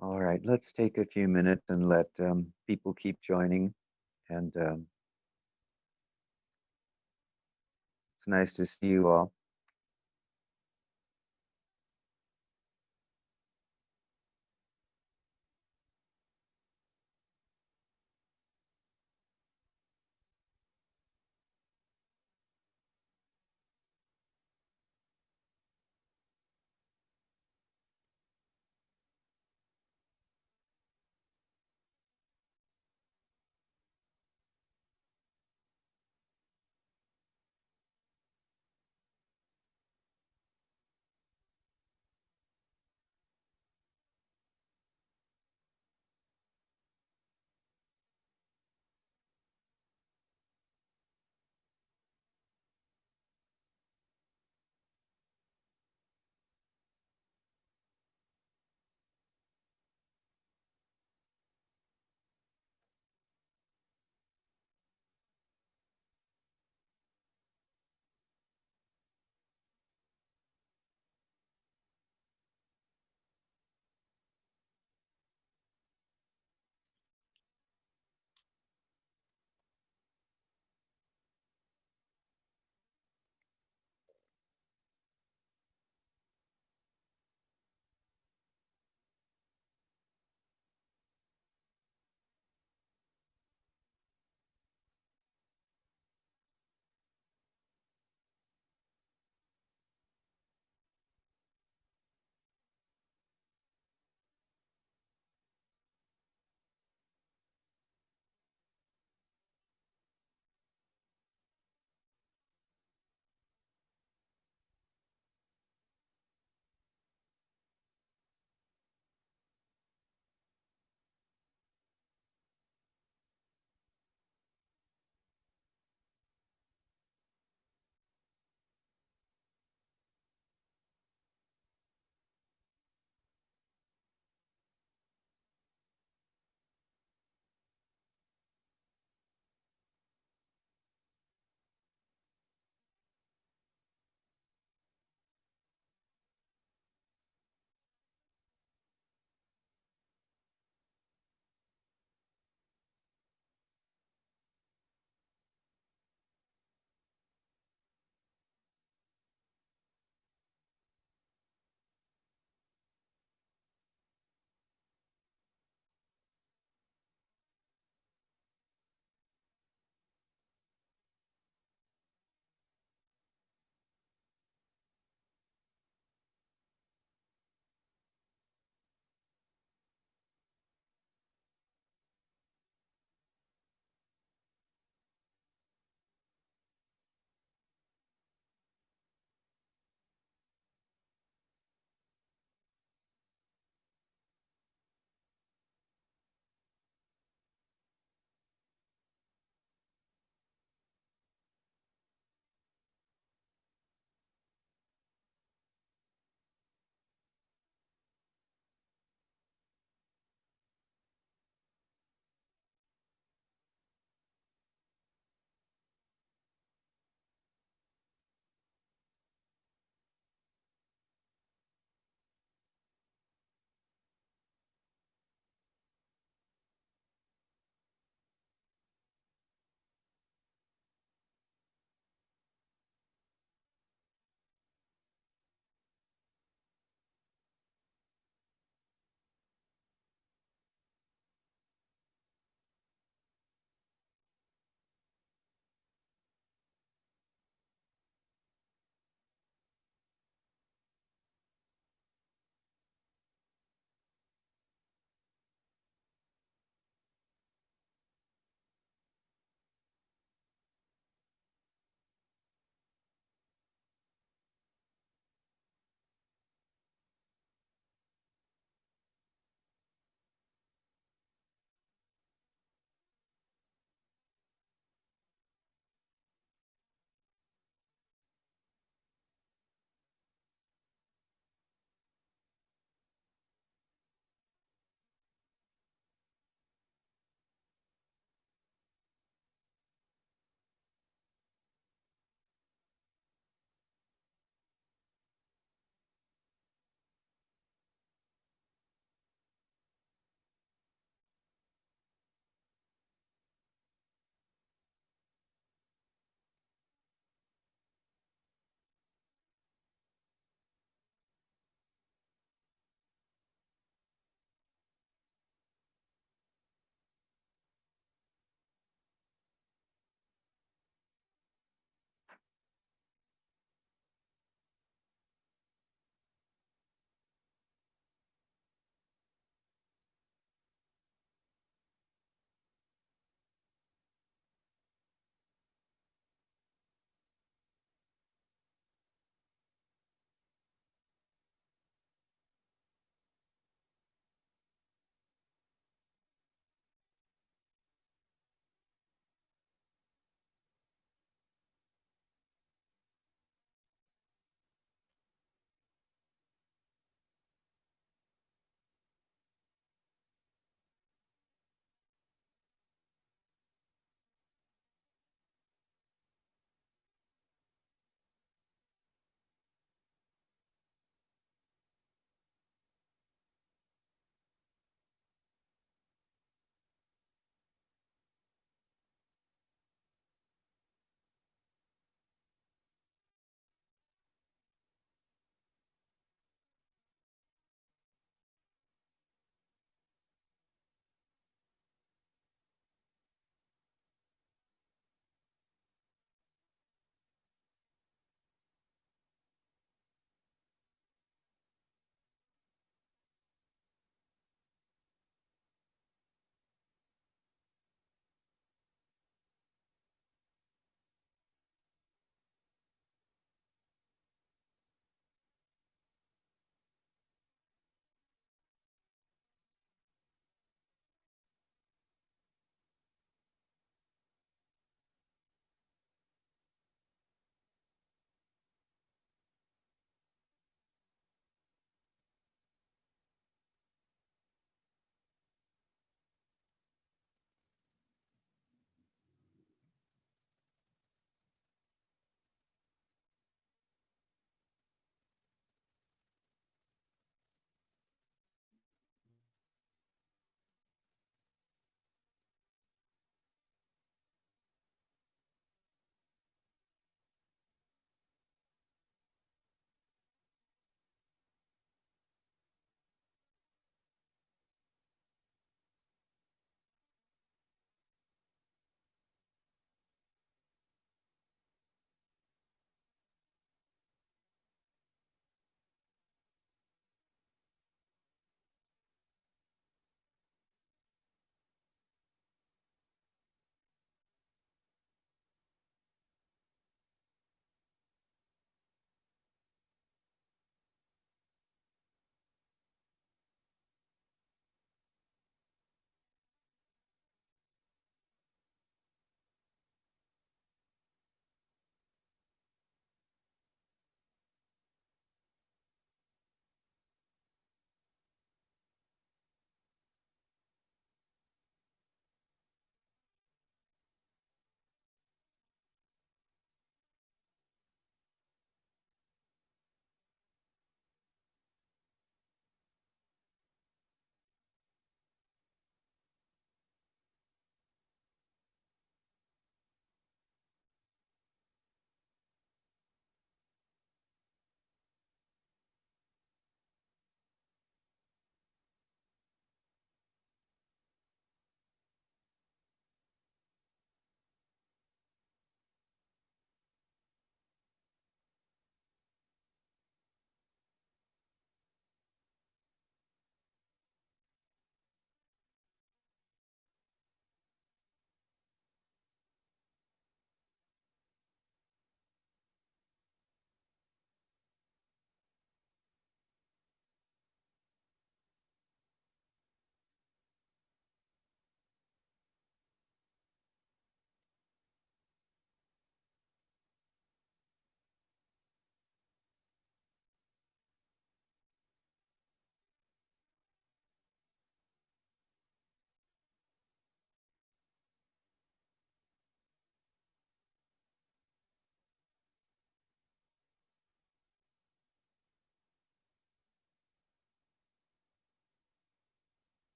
All right, let's take a few minutes and let people keep joining. And it's nice to see you all.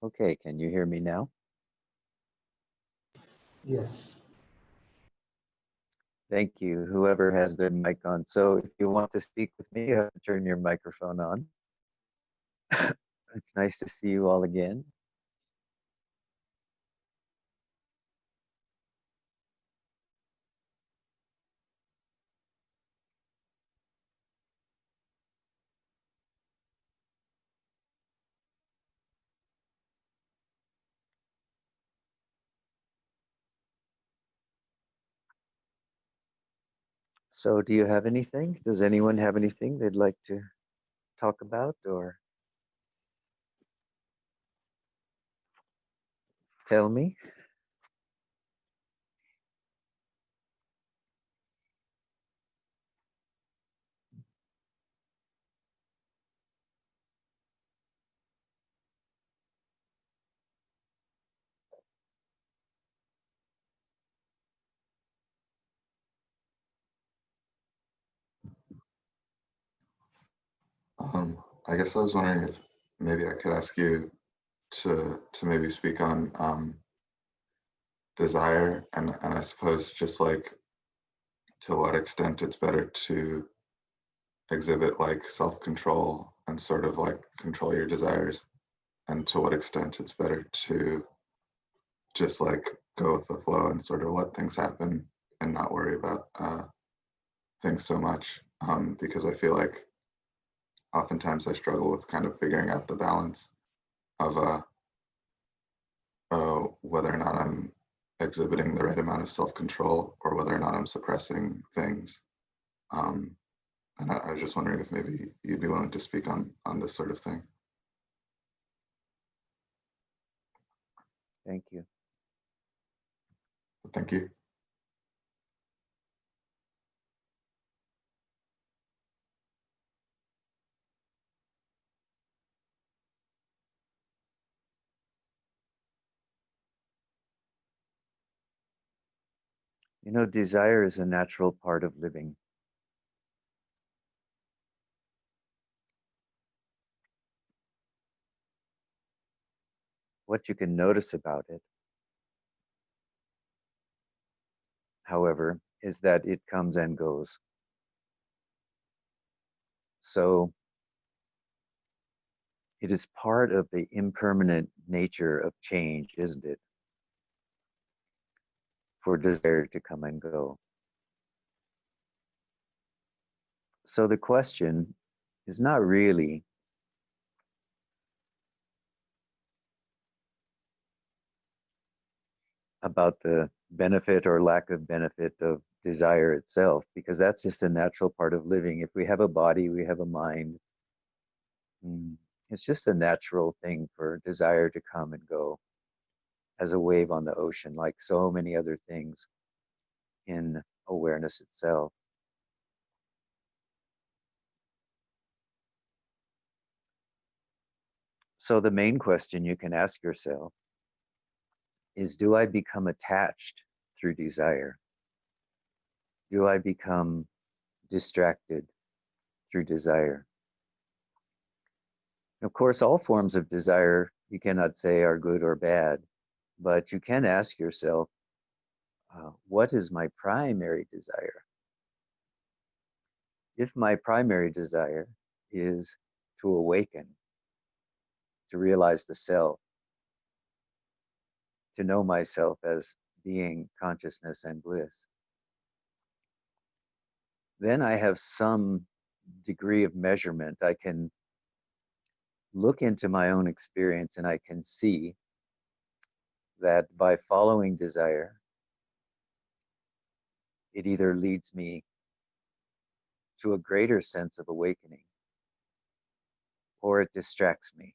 Okay, can you hear me now? Yes. Thank you, whoever has their mic on. So if you want to speak with me, you have to turn your microphone on. It's nice to see you all again. So do you have anything? Does anyone have anything they'd like to talk about or tell me? I guess I was wondering if maybe I could ask you to maybe speak on desire and I suppose just like to what extent it's better to exhibit like self-control and sort of like control your desires, and to what extent it's better to just like go with the flow and sort of let things happen and not worry about things so much, because I feel like oftentimes I struggle with kind of figuring out the balance of whether or not I'm exhibiting the right amount of self-control or whether or not I'm suppressing things. Um, and I was just wondering if maybe you'd be willing to speak on this sort of thing. Thank you. Thank you. You know, desire is a natural part of living. What you can notice about it, however, is that it comes and goes. So it is part of the impermanent nature of change, isn't it? For desire to come and go. So the question is not really about the benefit or lack of benefit of desire itself, because that's just a natural part of living. If we have a body, we have a mind. It's just a natural thing for desire to come and go as a wave on the ocean, like so many other things in awareness itself. So the main question you can ask yourself is, do I become attached through desire? Do I become distracted through desire? Of course, all forms of desire you cannot say are good or bad, but you can ask yourself, what is my primary desire? If my primary desire is to awaken, to realize the self, to know myself as being consciousness and bliss, then I have some degree of measurement. I can look into my own experience and I can see that by following desire, it either leads me to a greater sense of awakening or it distracts me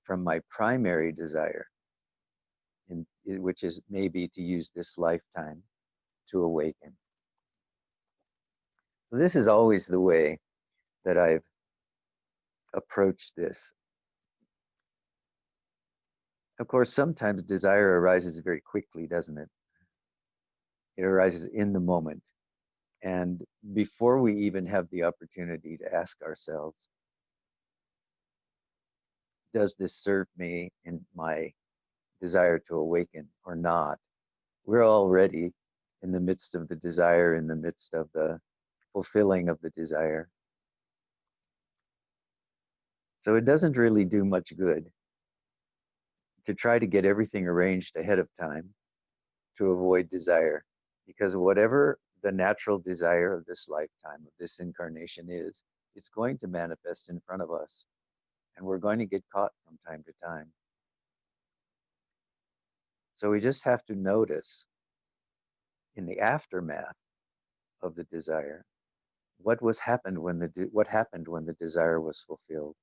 from my primary desire, which is maybe to use this lifetime to awaken. This is always the way that I've approached this. Of course, sometimes desire arises very quickly, doesn't it? It arises in the moment. And before we even have the opportunity to ask ourselves, does this serve me in my desire to awaken or not? We're already in the midst of the desire, in the midst of the fulfilling of the desire. So it doesn't really do much good to try to get everything arranged ahead of time to avoid desire, because whatever the natural desire of this lifetime, of this incarnation is, it's going to manifest in front of us, and we're going to get caught from time to time. So we just have to notice in the aftermath of the desire what happened when the desire was fulfilled.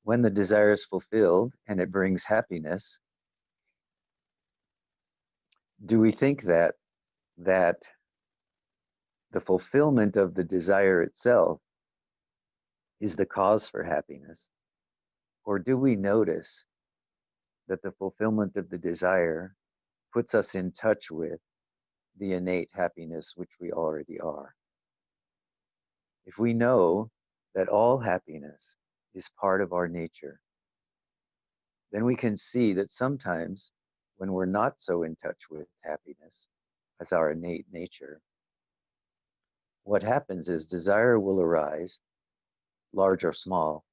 When the desire is fulfilled and it brings happiness, do we think that the fulfillment of the desire itself is the cause for happiness? Or do we notice that the fulfillment of the desire puts us in touch with the innate happiness which we already are? If we know that all happiness is part of our nature, then we can see that sometimes when we're not so in touch with happiness as our innate nature, what happens is desire will arise, large or small,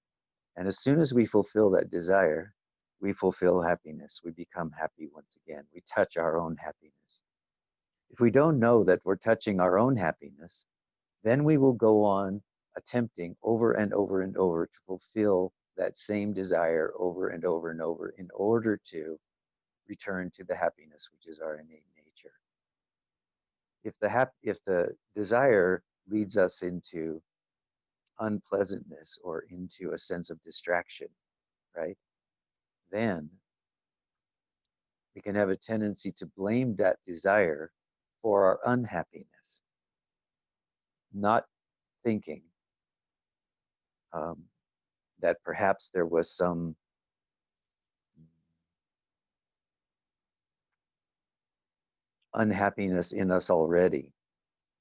and as soon as we fulfill that desire, we fulfill happiness. We become happy once again. We touch our own happiness. If we don't know that we're touching our own happiness, then we will go on attempting over and over and over to fulfill that same desire over and over and over in order to return to the happiness which is our innate nature. If the desire leads us into unpleasantness or into a sense of distraction, right? Then we can have a tendency to blame that desire for our unhappiness, not thinking um, that perhaps there was some unhappiness in us already,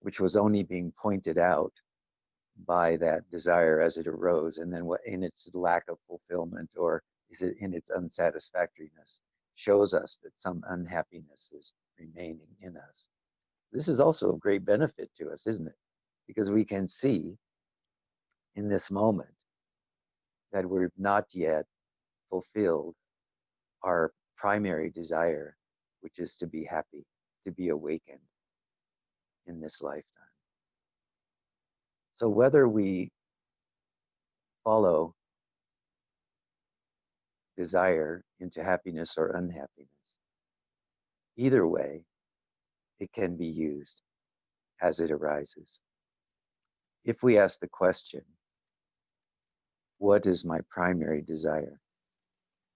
which was only being pointed out by that desire as it arose, and then what in its lack of fulfillment or is it in its unsatisfactoriness shows us that some unhappiness is remaining in us. This is also of great benefit to us, isn't it? Because we can see in this moment that we've not yet fulfilled our primary desire, which is to be happy, to be awakened in this lifetime. So whether we follow desire into happiness or unhappiness, either way, it can be used as it arises. If we ask the question, what is my primary desire?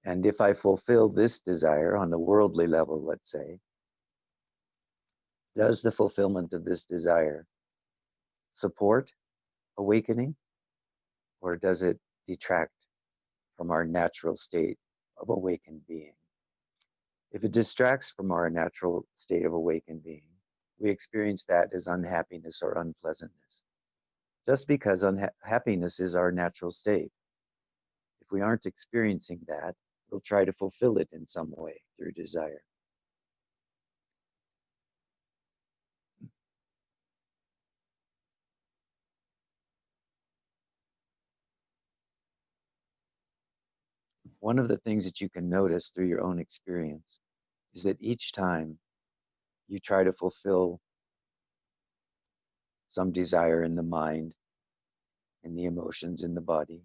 And if I fulfill this desire on the worldly level, let's say, does the fulfillment of this desire support awakening, or does it detract from our natural state of awakened being? If it distracts from our natural state of awakened being, we experience that as unhappiness or unpleasantness. Just because unhappiness is our natural state. If we aren't experiencing that, we'll try to fulfill it in some way through desire. One of the things that you can notice through your own experience is that each time you try to fulfill some desire in the mind, in the emotions, in the body,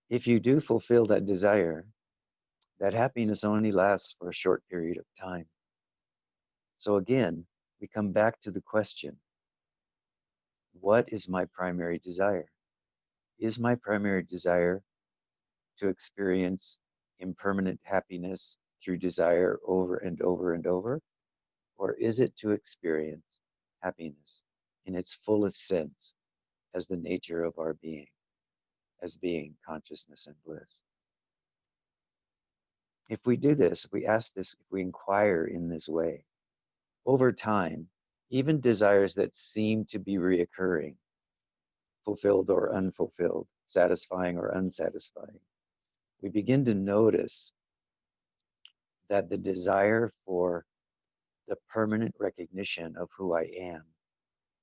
if you do fulfill that desire, that happiness only lasts for a short period of time. So again, we come back to the question, what is my primary desire? Is my primary desire to experience impermanent happiness through desire over and over and over? Or is it to experience happiness in its fullest sense as the nature of our being, as being consciousness and bliss? If we do this, if we ask this, if we inquire in this way, over time, even desires that seem to be reoccurring fulfilled or unfulfilled, satisfying or unsatisfying, we begin to notice that the desire for the permanent recognition of who I am,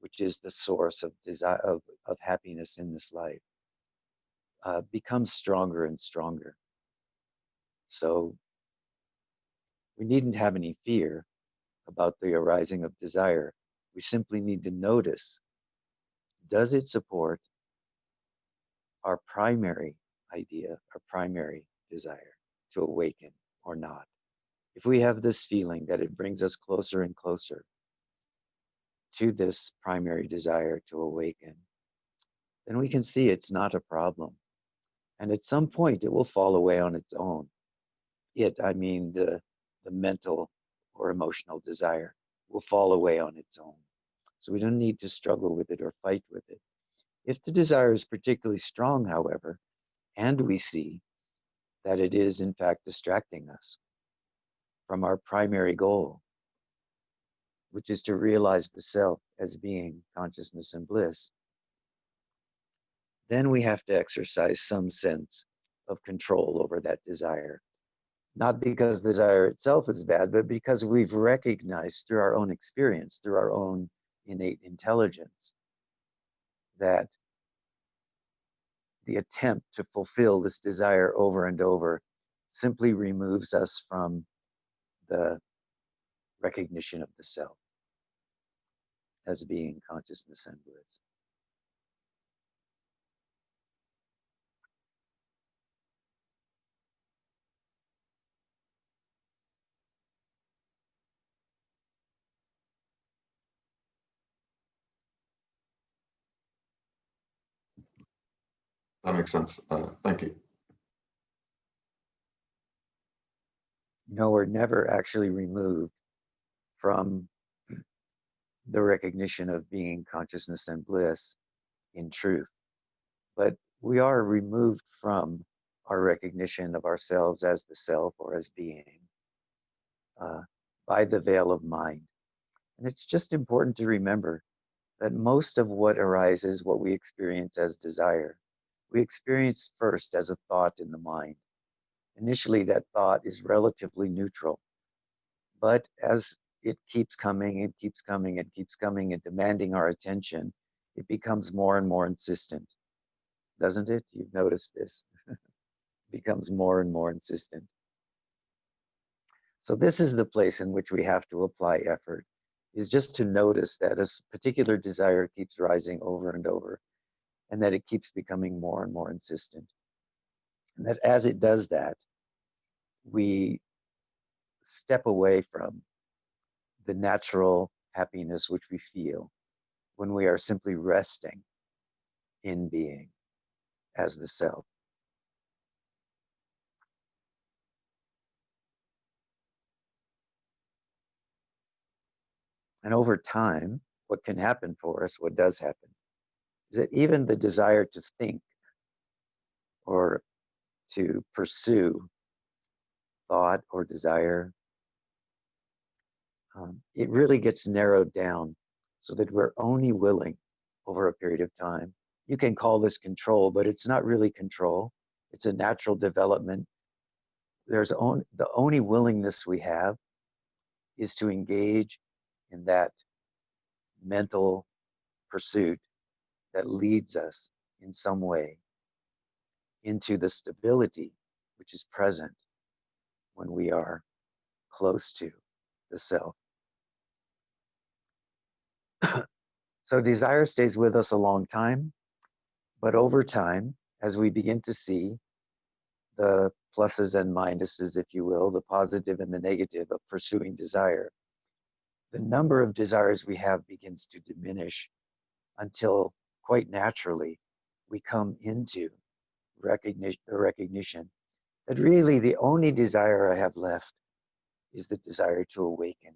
which is the source of desire of happiness in this life, becomes stronger and stronger. So we needn't have any fear about the arising of desire. We simply need to notice, does it support our primary idea, our primary desire to awaken or not? If we have this feeling that it brings us closer and closer to this primary desire to awaken, then we can see it's not a problem. And at some point, it will fall away on its own. I mean, the mental or emotional desire will fall away on its own. So we don't need to struggle with it or fight with it. If the desire is particularly strong, however, and we see that it is in fact distracting us from our primary goal, which is to realize the self as being consciousness and bliss, then we have to exercise some sense of control over that desire. Not because the desire itself is bad, but because we've recognized through our own experience, through our own innate intelligence, that the attempt to fulfill this desire over and over simply removes us from the recognition of the self as being consciousness and bliss. That makes sense. Thank you. No, we're never actually removed from the recognition of being consciousness and bliss in truth, but we are removed from our recognition of ourselves as the self or as being uh, by the veil of mind. And it's just important to remember that most of what arises, what we experience as desire, we experience first as a thought in the mind. Initially, that thought is relatively neutral, but as it keeps coming and keeps coming and keeps coming and demanding our attention, it becomes more and more insistent, doesn't it? You've noticed this. It becomes more and more insistent. So this is the place in which we have to apply effort, is just to notice that a particular desire keeps rising over and over, and that it keeps becoming more and more insistent. And that as it does that, we step away from the natural happiness which we feel when we are simply resting in being as the self. And over time, what can happen for us, what does happen, is that even the desire to think or to pursue thought or desire, it really gets narrowed down so that we're only willing over a period of time. You can call this control, but it's not really control. It's a natural development. The only willingness we have is to engage in that mental pursuit that leads us in some way into the stability which is present when we are close to the self. So desire stays with us a long time, but over time, as we begin to see the pluses and minuses, if you will, the positive and the negative of pursuing desire, the number of desires we have begins to diminish until quite naturally we come into recognition that really the only desire I have left is the desire to awaken.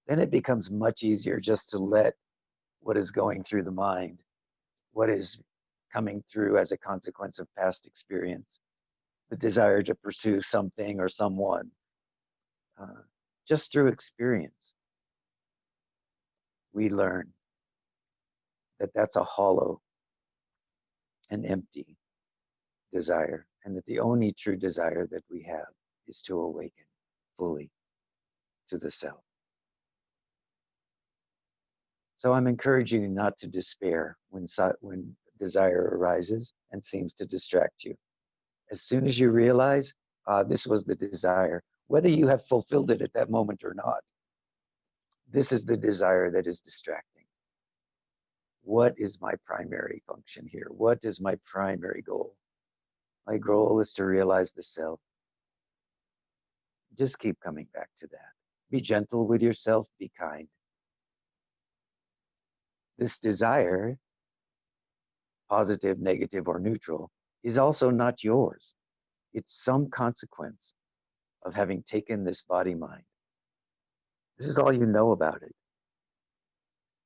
Then it becomes much easier just to let what is going through the mind, what is coming through as a consequence of past experience, the desire to pursue something or someone, uh, just through experience, we learn that that's a hollow and empty desire, and that the only true desire that we have is to awaken fully to the self. So I'm encouraging you not to despair when desire arises and seems to distract you. As soon as you realize, this was the desire, whether you have fulfilled it at that moment or not, this is the desire that is distracting. What is my primary function here? What is my primary goal? My goal is to realize the self. Just keep coming back to that. Be gentle with yourself, be kind. This desire, positive, negative, or neutral, is also not yours. It's some consequence of having taken this body mind. This is all you know about it.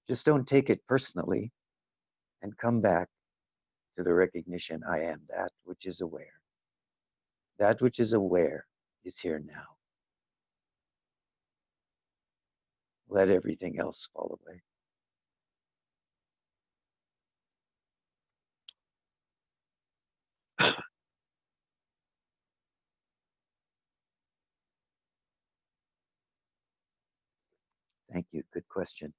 Just don't take it personally and come back to the recognition I am that which is aware. That which is aware is here now. Let everything else fall away. Thank you. Good question.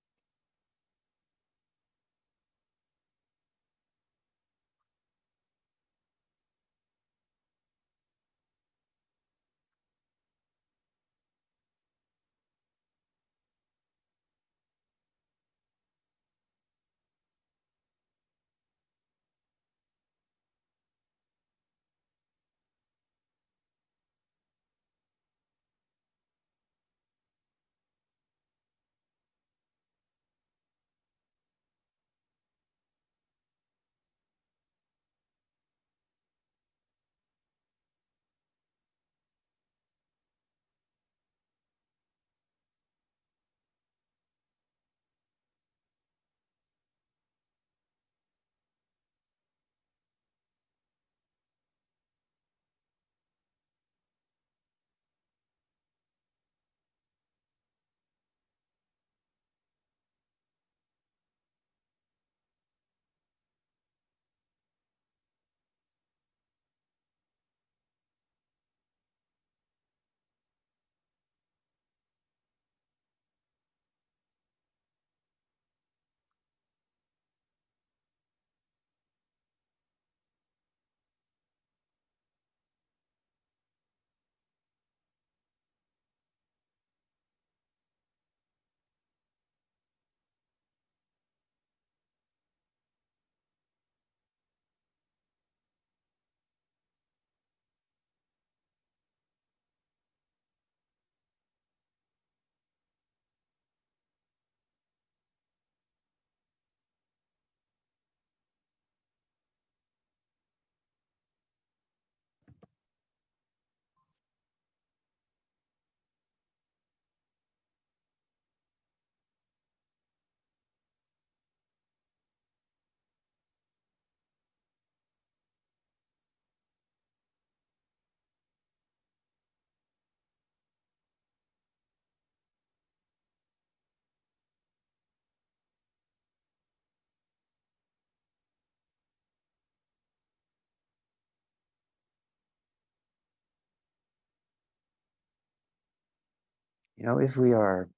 If we are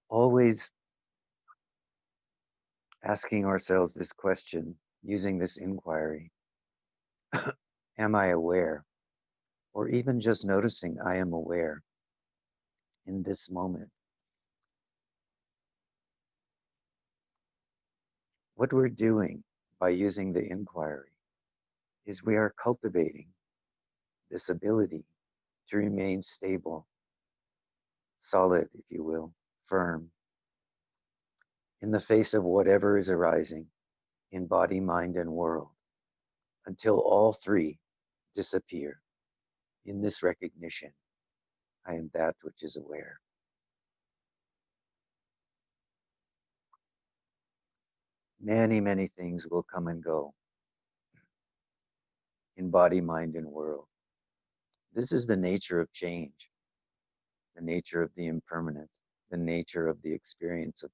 always asking ourselves this question, using this inquiry, am I aware? Or even just noticing I am aware in this moment. What we're doing by using the inquiry is we are cultivating this ability to remain stable, solid, if you will, firm, in the face of whatever is arising in body, mind, and world, until all three disappear in this recognition I am that which is aware. Many, many things will come and go in body, mind, and world. This is the nature of change, the nature of the impermanent, the nature of the experience of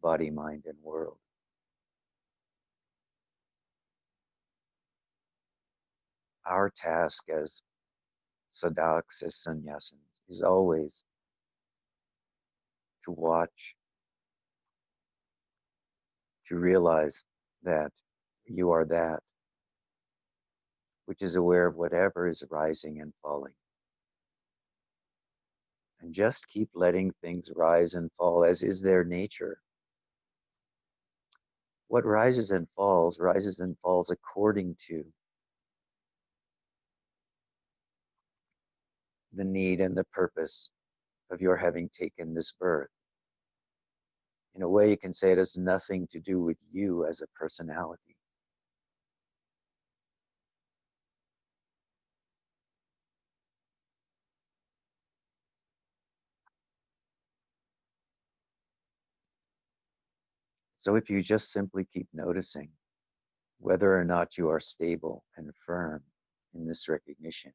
body, mind, and world. our task as sadhaks, as sannyasins, is always to watch, to realize that you are that which is aware of whatever is rising and falling. And just keep letting things rise and fall as is their nature. What rises and falls according to the need and the purpose of your having taken this birth. In a way, you can say it has nothing to do with you as a personality. So if you just simply keep noticing whether or not you are stable and firm in this recognition,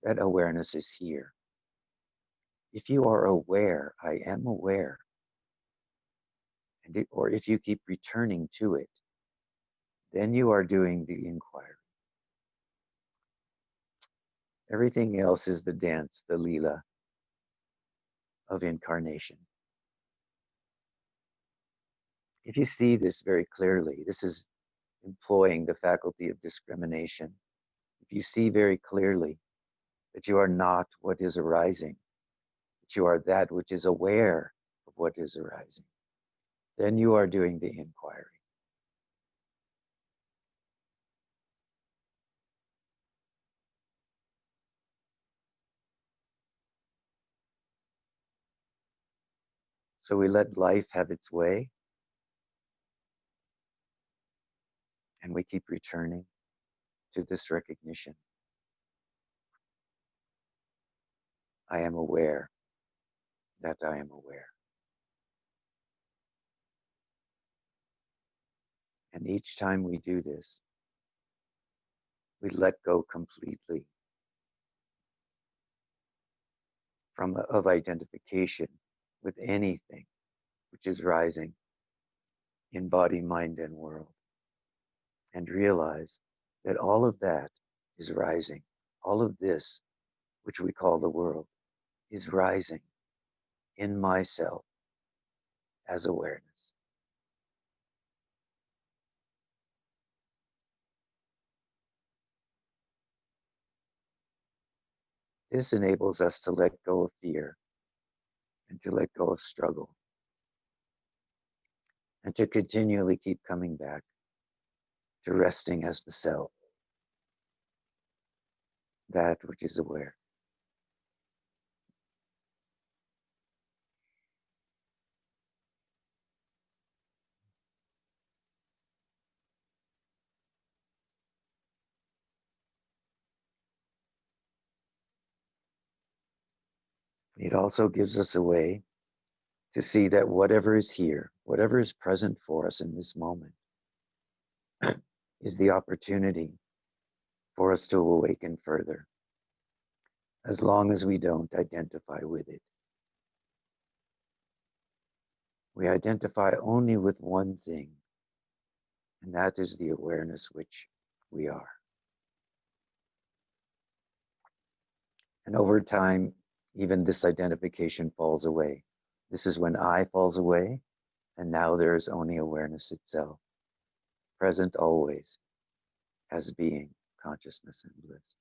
that awareness is here. If you are aware, I am aware, or if you keep returning to it, then you are doing the inquiry. Everything else is the dance, the lila of incarnation. If you see this very clearly, this is employing the faculty of discrimination. If you see very clearly that you are not what is arising, that you are that which is aware of what is arising, then you are doing the inquiry. So we let life have its way, and we keep returning to this recognition. I am aware that I am aware. And each time we do this, we let go completely of identification with anything which is rising in body, mind, and world, and realize that all of that is rising. All of this, which we call the world, is rising in myself as awareness. This enables us to let go of fear and to let go of struggle and to continually keep coming back to resting as the self, that which is aware. It also gives us a way to see that whatever is here, whatever is present for us in this moment, is the opportunity for us to awaken further, as long as we don't identify with it. We identify only with one thing, and that is the awareness which we are. And over time, even this identification falls away. This is when I falls away, and now there is only awareness itself, present always as being, consciousness, and bliss.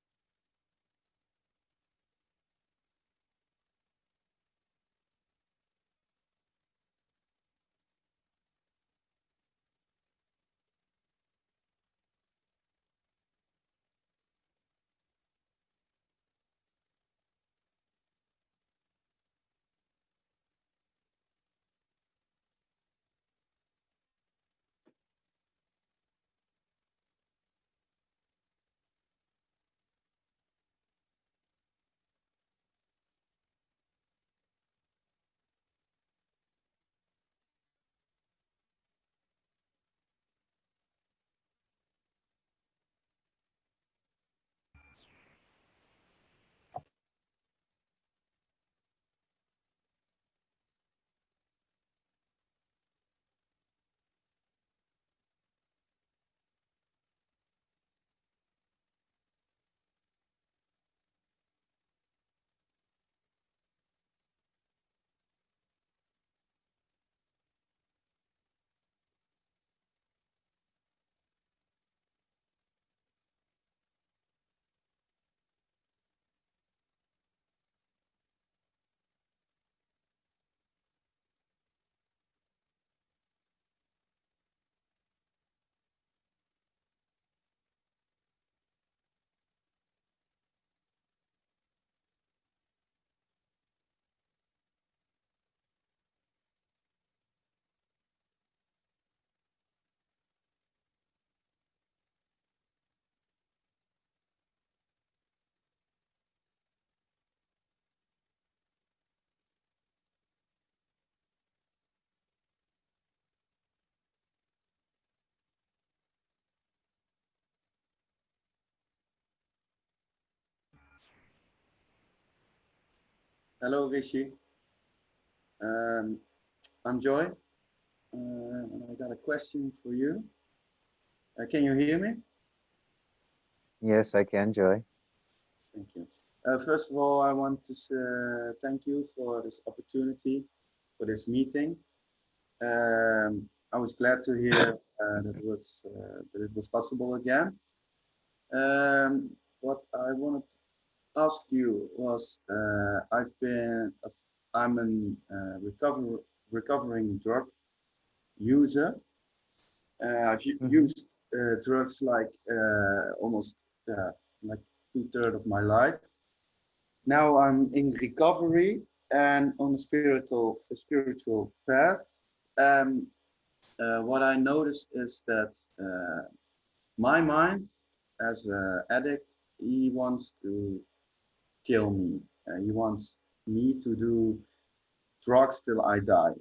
Hello, Rishi. Um, I'm Joy, and I got a question for you. Can you hear me? Yes, I can, Joy. Thank you. First of all, I want to thank you for this opportunity, for this meeting. I was glad to hear that it was possible again. What I wanted to ask you was, I'm an recovering drug user. Hmm. Used drugs like almost like 2/3 of my life. Now I'm in recovery and on a spiritual path. Um, what I noticed is that my mind, as an addict, he wants to kill me. He wants me to do drugs till I die.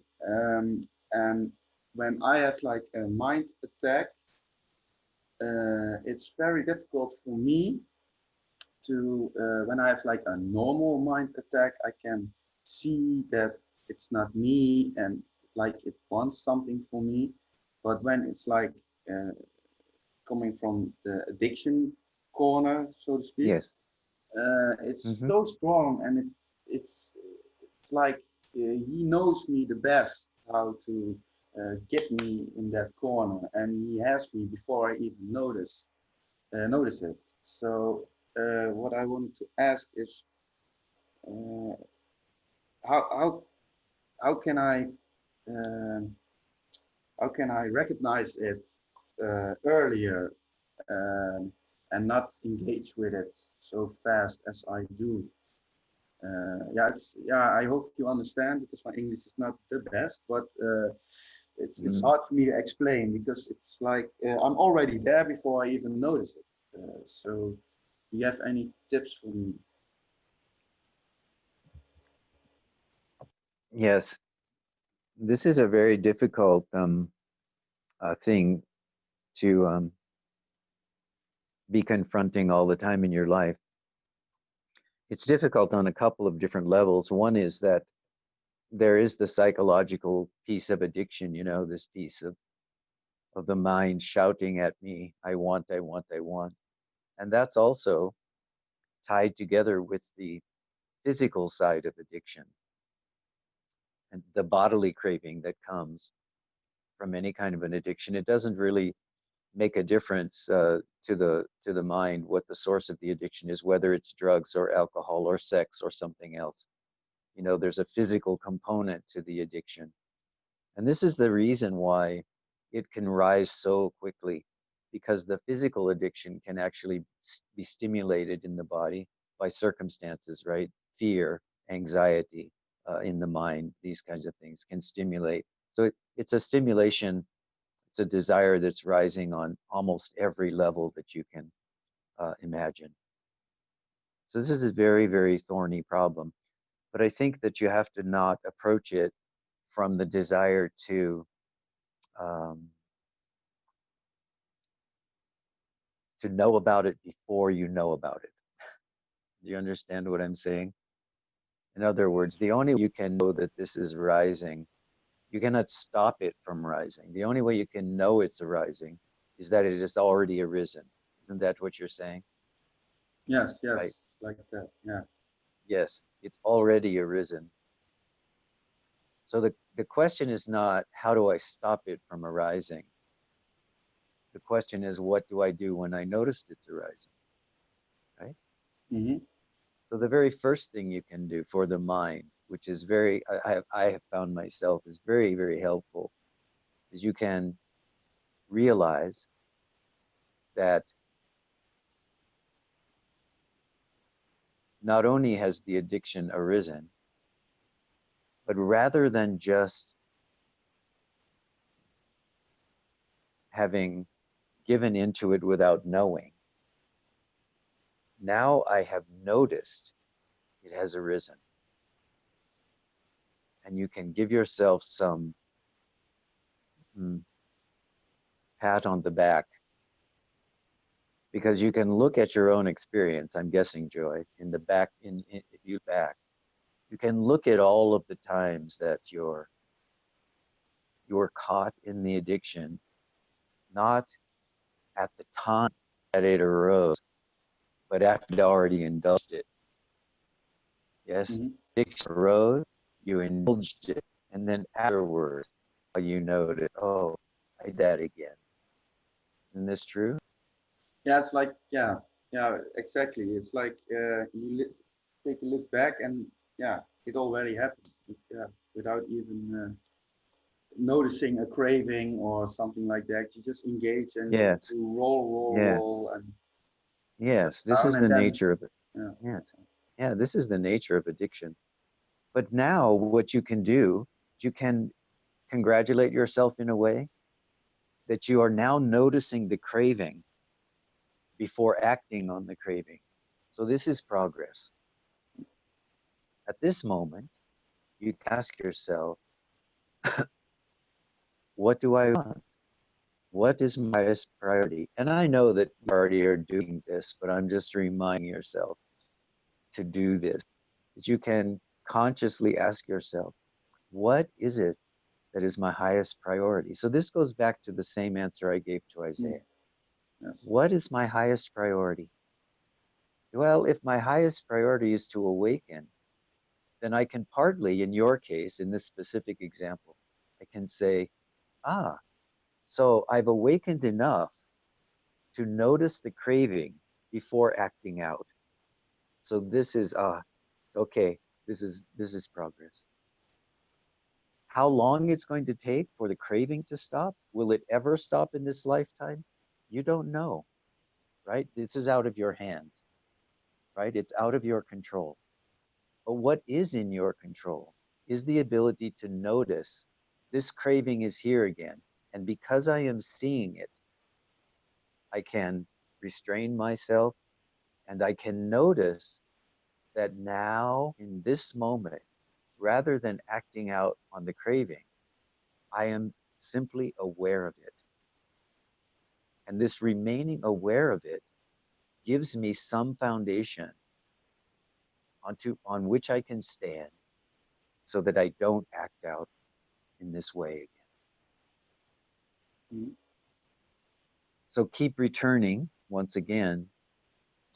And when I have like a mind attack, it's very difficult for me to when I have like a normal mind attack, I can see that it's not me and like it wants something for me. But when it's like uh, coming from the addiction corner, so to speak, Yes. it's Hmm. so strong and it's it's like he knows me the best how to get me in that corner, and he has me before I even notice it. So what I wanted to ask is uh, how how how can um I recognize it earlier and not engage with it so fast as I do? Yeah. I hope you understand because my English is not the best, but it's Mm. hard for me to explain because it's like I'm already there before I even notice it. So, do you have any tips for me? Yes, this is a very difficult thing to be confronting all the time in your life. It's difficult on a couple of different levels. One is that there is the psychological piece of addiction, this piece of the mind shouting at me, I want, I want, I want. And that's also tied together with the physical side of addiction and the bodily craving that comes from any kind of an addiction. It doesn't really make a difference to the mind what the source of the addiction is, whether it's drugs or alcohol or sex or something else. There's a physical component to the addiction, and this is the reason why it can rise so quickly, because the physical addiction can actually be stimulated in the body by circumstances, right? Fear, anxiety in the mind, these kinds of things can stimulate. So it's a stimulation, it's a desire that's rising on almost every level that you can imagine. So this is a very, very thorny problem. But I think that you have to not approach it from the desire um, to know about it before you know about it. Do you understand what I'm saying? In other words, the only way you can know that this is rising, you cannot stop it from rising. The only way you can know it's arising is that it has already arisen. Isn't that what you're saying? Yes, Right. yes, like that. Yeah. Yes, it's already arisen. So the question is not how do I stop it from arising? The question is what do I do when I noticed it's arising? Right? Mm-hmm. So the very first thing you can do for the mind, which is I have found myself is very, very helpful, is you can realize that not only has the addiction arisen, but rather than just having given into it without knowing, now I have noticed it has arisen. And you can give yourself some mm, pat on the back, because you can look at your own experience. I'm guessing, Joy, in the back, if you back, You can look at all of the times that you're caught in the addiction, not at the time that it arose, but after you'd already indulged it. Yes, Mm-hmm. addiction arose, you indulged it, and then afterwards you noted, oh, I did that again. Isn't this true? Yeah, it's like, yeah, yeah, exactly. It's like take a look back, and yeah, it already happened. Yeah, without even noticing a craving or something like that. You just engage and Yes, you roll, roll, yes, roll, and yes. This down, is and the then nature of it. yeah, Yes, yeah, this is the nature of addiction. But now what you can do, you can congratulate yourself in a way that you are now noticing the craving before acting on the craving. So this is progress. At this moment, you can ask yourself, what do I want? What is my highest priority? And I know that you already are doing this, but I'm just reminding yourself to do this. That you can consciously ask yourself, what is it that is my highest priority? So this goes back to the same answer I gave to mm, Isaiah. yes, What is my highest priority? Well, if my highest priority is to awaken, then I can partly, in your case, in this specific example, I can say, ah, so I've awakened enough to notice the craving before acting out. So this is okay, this is progress. How long it's going to take for the craving to stop? Will it ever stop in this lifetime? You don't know, right? This is out of your hands, right? It's out of your control. But what is in your control is the ability to notice this craving is here again. And because I am seeing it, I can restrain myself and I can notice that now in this moment, rather than acting out on the craving, I am simply aware of it. And this remaining aware of it gives me some foundation on which I can stand so that I don't act out in this way again. mm, So keep returning once again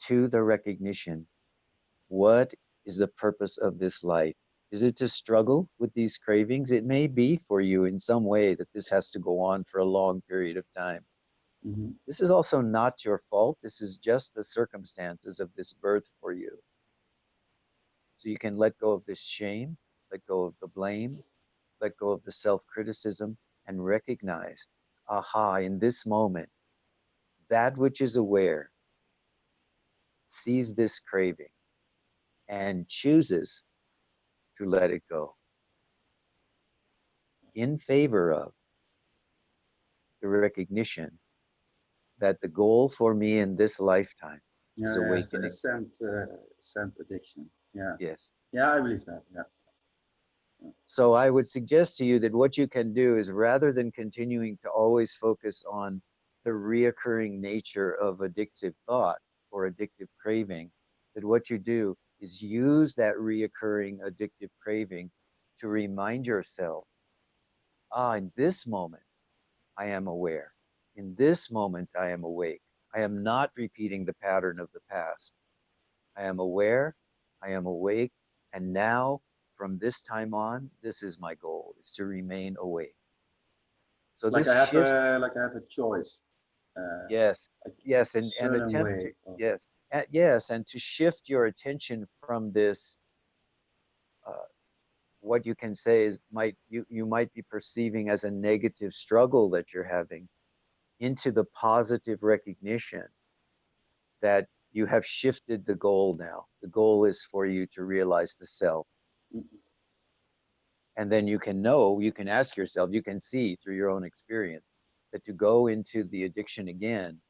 to the recognition. What is the purpose of this life? Is it to struggle with these cravings? It may be for you in some way that this has to go on for a long period of time. mm-hmm. This is also not your fault. This is just the circumstances of this birth for you. So you can let go of this shame, let go of the blame, let go of the self criticism, and recognize, aha, in this moment, that which is aware sees this craving and chooses to let it go in favor of the recognition that the goal for me in this lifetime is Yeah, yes, the awakening. ascent addiction. Yeah, Yes. yeah, I believe that. Yeah, So I would suggest to you that what you can do is rather than continuing to always focus on the reoccurring nature of addictive thought or addictive craving, that what you do is use that reoccurring addictive craving to remind yourself, in this moment, I am aware. In this moment, I am awake. I am not repeating the pattern of the past. I am aware, I am awake, and now from this time on, this is my goal, is to remain awake. So this shifts, like I have a choice, yes, like yes, a and certain attempt to, way. Of, yes, yes, and to shift your attention from this, uh, what you can say is you might be perceiving as a negative struggle that you're having, into the positive recognition that you have shifted the goal now. The goal is for you to realize the self. And then you can know, you can ask yourself, you can see through your own experience that to go into the addiction again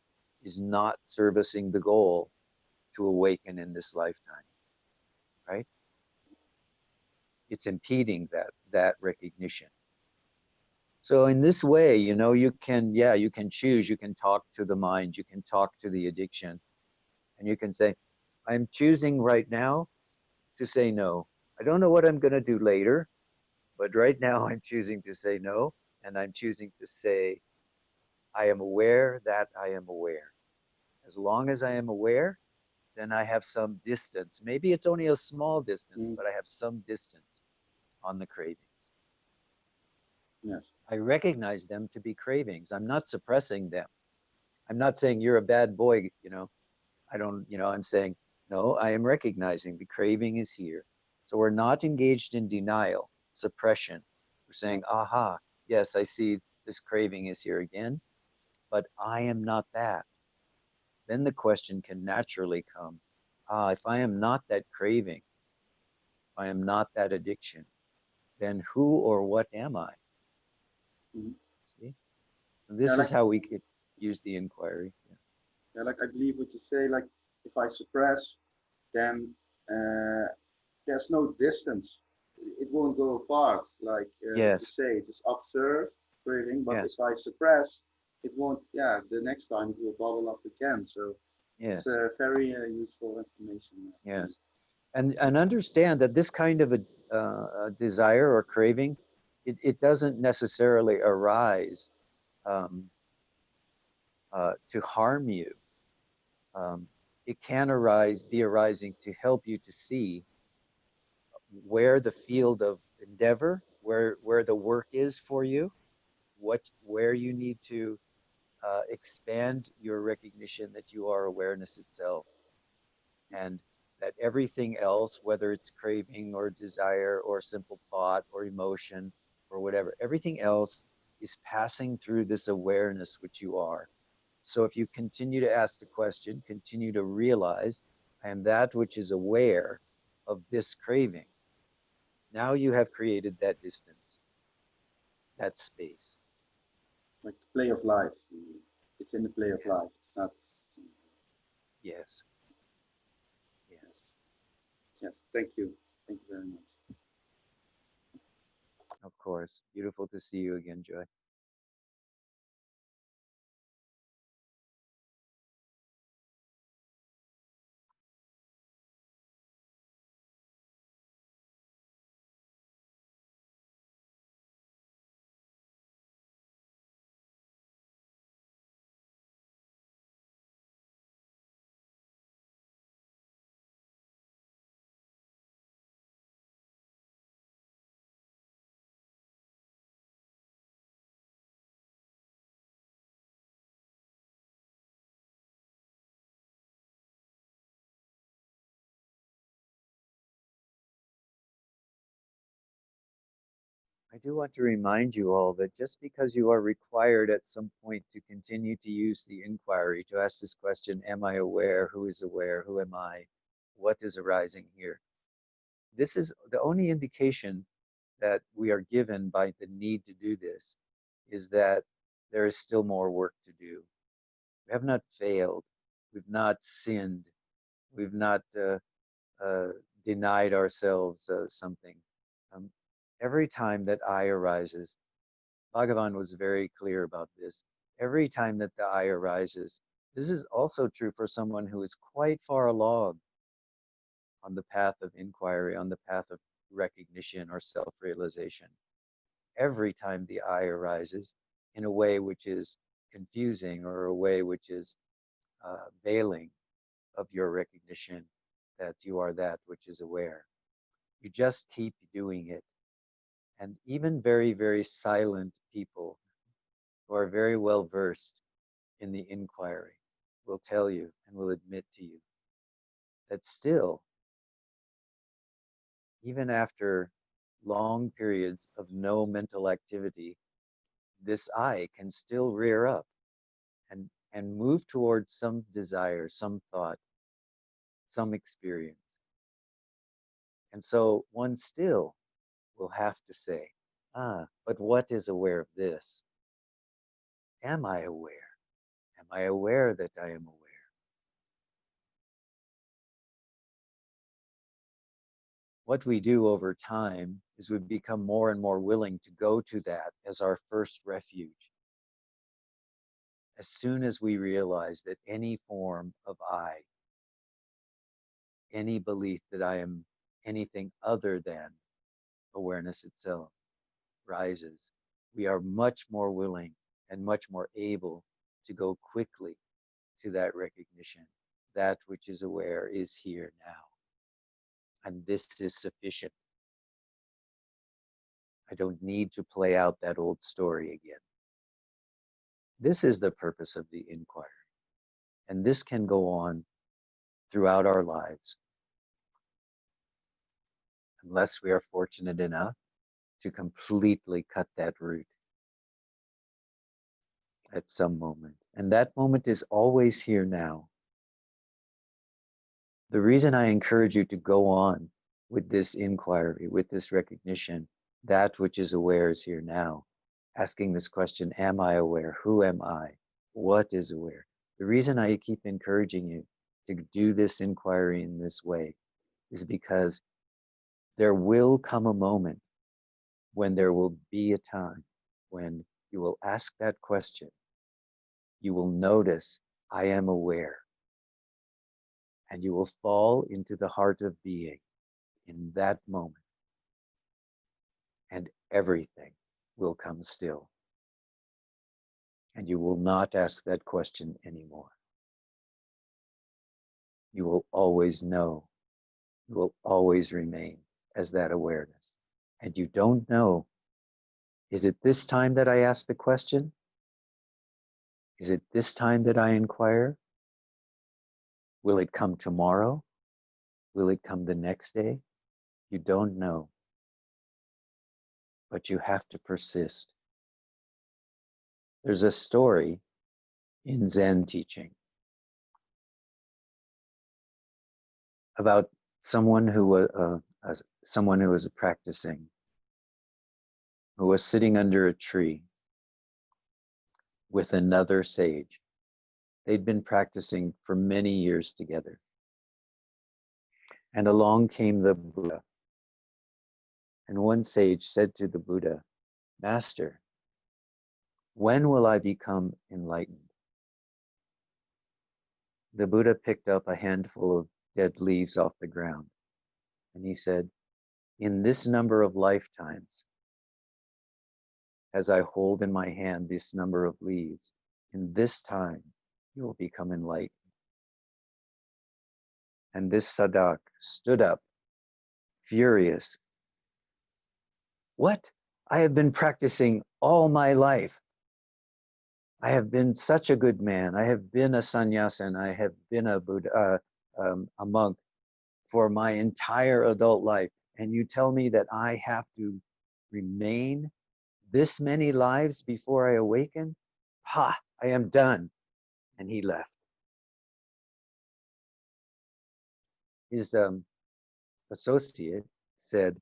is not servicing the goal to awaken in this lifetime, right? It's impeding that recognition. So in this way, you can, yeah, you can choose, you can talk to the mind, you can talk to the addiction, and you can say, I'm choosing right now to say no. I don't know what I'm going to do later, but right now I'm choosing to say no, and I'm choosing to say, I am aware that I am aware. As long as I am aware, then I have some distance. Maybe it's only a small distance, Mm, but I have some distance on the cravings. yes. I recognize them to be cravings. I'm not suppressing them. I'm not saying you're a bad boy, I don't, I'm saying, no, I am recognizing the craving is here. So we're not engaged in denial, suppression. We're saying, aha, yes, I see this craving is here again, but I am not that. Then the question can naturally come, if I am not that craving, if I am not that addiction, then who or what am I? Mhm. See? And Yeah, this is like how we could use the inquiry. Yeah. yeah, like I believe what you say. Like if I suppress, then uh, there's no distance. It won't go apart. Like what you Yes, say, just observe breathing. But if yes, I suppress, it won't. Yeah, the next time it will bubble up again. So it's yes, very useful information. yes. And understand that this kind of a desire or craving, it doesn't necessarily arise um, to harm you. Um, it can be arising to help you to see where the field of endeavor, where the work is for you, where you need to expand your recognition that you are awareness itself, and that everything else, whether it's craving or desire or simple thought or emotion or whatever, everything else is passing through this awareness which you are. So if you continue to ask the question, continue to realize, I am that which is aware of this craving. Now you have created that distance, that space. Like the play of life. It's in the play of Yes, life. It's not. yes, Yes. yes. Yes. Thank you. Thank you very much. Of course. Beautiful to see you again, Joy. I do want to remind you all that just because you are required at some point to continue to use the inquiry to ask this question, am I aware? Who is aware? Who am I? What is arising here? This is the only indication that we are given by the need to do this is that there is still more work to do. We have not failed. We've not sinned. We've not uh, denied ourselves something. Um, every time that I arises, Bhagavan was very clear about this. Every time that the I arises, this is also true for someone who is quite far along on the path of inquiry, on the path of recognition or self realization. Every time the I arises in a way which is confusing or a way which is veiling of your recognition that you are that which is aware, you just keep doing it. And even very, very silent people who are very well versed in the inquiry will tell you and will admit to you that still, even after long periods of no mental activity, this I can still rear up and move towards some desire, some thought, some experience. And so one still will have to say, but what is aware of this? Am I aware? Am I aware that I am aware? What we do over time is we become more and more willing to go to that as our first refuge. As soon as we realize that any form of I, any belief that I am anything other than awareness itself rises, we are much more willing and much more able to go quickly to that recognition. That which is aware is here now. And this is sufficient. I don't need to play out that old story again. This is the purpose of the inquiry. And this can go on throughout our lives, unless we are fortunate enough to completely cut that root at some moment. And that moment is always here now. The reason I encourage you to go on with this inquiry, with this recognition, that which is aware is here now, asking this question, am I aware? Who am I? What is aware? The reason I keep encouraging you to do this inquiry in this way is because there will come a moment when there will be a time when you will ask that question. You will notice, I am aware. And you will fall into the heart of being in that moment. And everything will come still. And you will not ask that question anymore. You will always know. You will always remain as that awareness. And you don't know, is it this time that I ask the question? Is it this time that I inquire? Will it come tomorrow? Will it come the next day? You don't know. But you have to persist. There's a story in Zen teaching about someone who was practicing, who was sitting under a tree with another sage. They'd been practicing for many years together. And along came the Buddha. And one sage said to the Buddha, Master, when will I become enlightened? The Buddha picked up a handful of dead leaves off the ground. And he said, in this number of lifetimes, as I hold in my hand this number of leaves, in this time, you will become enlightened. And this Sadak stood up, furious. What? I have been practicing all my life. I have been such a good man. I have been a sannyasin. I have been a Buddha, a monk for my entire adult life. And you tell me that I have to remain this many lives before I awaken? Ha! I am done. And he left. His associate said,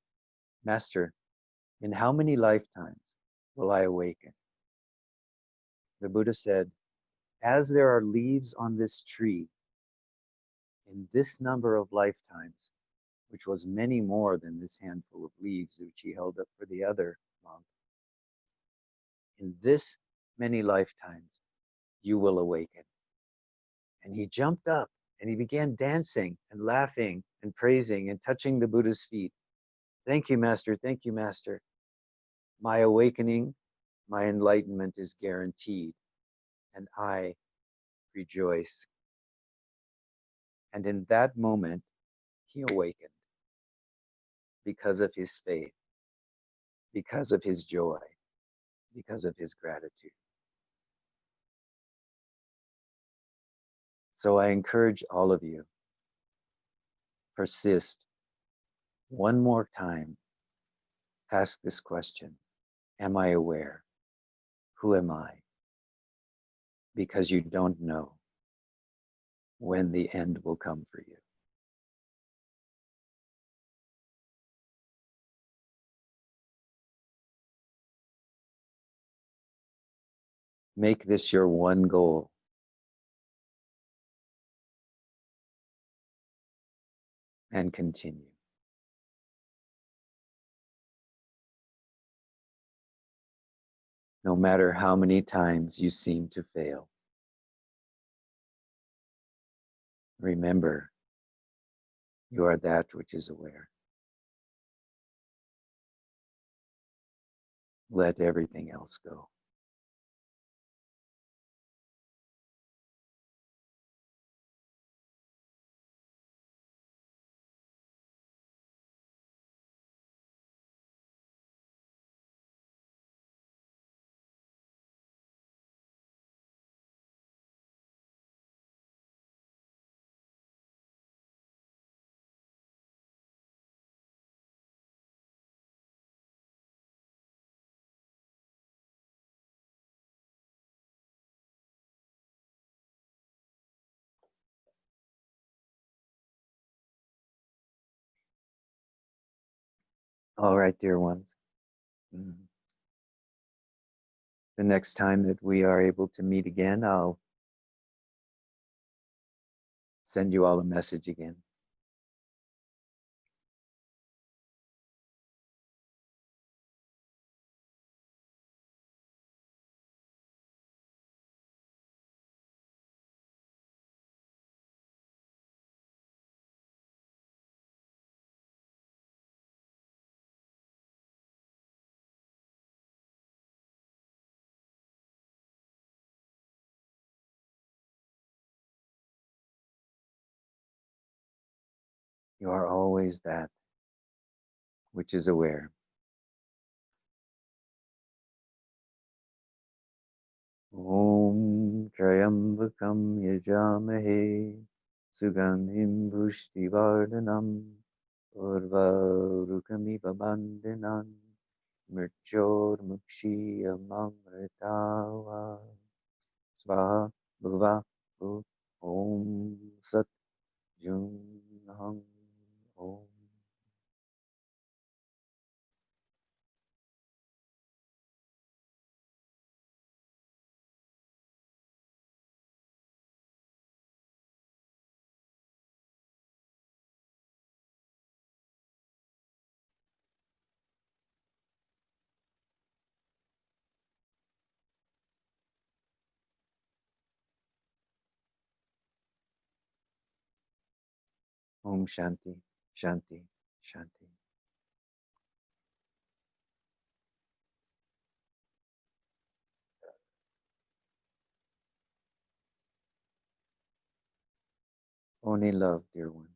Master, in how many lifetimes will I awaken? The Buddha said, as there are leaves on this tree, in this number of lifetimes, which was many more than this handful of leaves which he held up for the other monk, in this many lifetimes, you will awaken. And he jumped up and he began dancing and laughing and praising and touching the Buddha's feet. Thank you, Master. Thank you, Master. My awakening, my enlightenment is guaranteed, and I rejoice. And in that moment, he awakened because of his faith, because of his joy, because of his gratitude. So I encourage all of you, persist. One more time, ask this question. Am I aware? Who am I? Because you don't know when the end will come for you. Make this your one goal. And continue. No matter how many times you seem to fail. Remember, you are that which is aware. let everything else go. All right, dear ones. Mm. The next time that we are able to meet again, I'll send you all a message again. You are always that which is aware. Om Trayambakam Yajamahe Sugandhim Pushtivardhanam Urvarukamiva Bandhanan Mrityur Mukshiyamamritawa Svaha Bhava Bhu Om Sat Jum Hum Om. Om Shanti, Shanti, Shanti. Only love, dear one.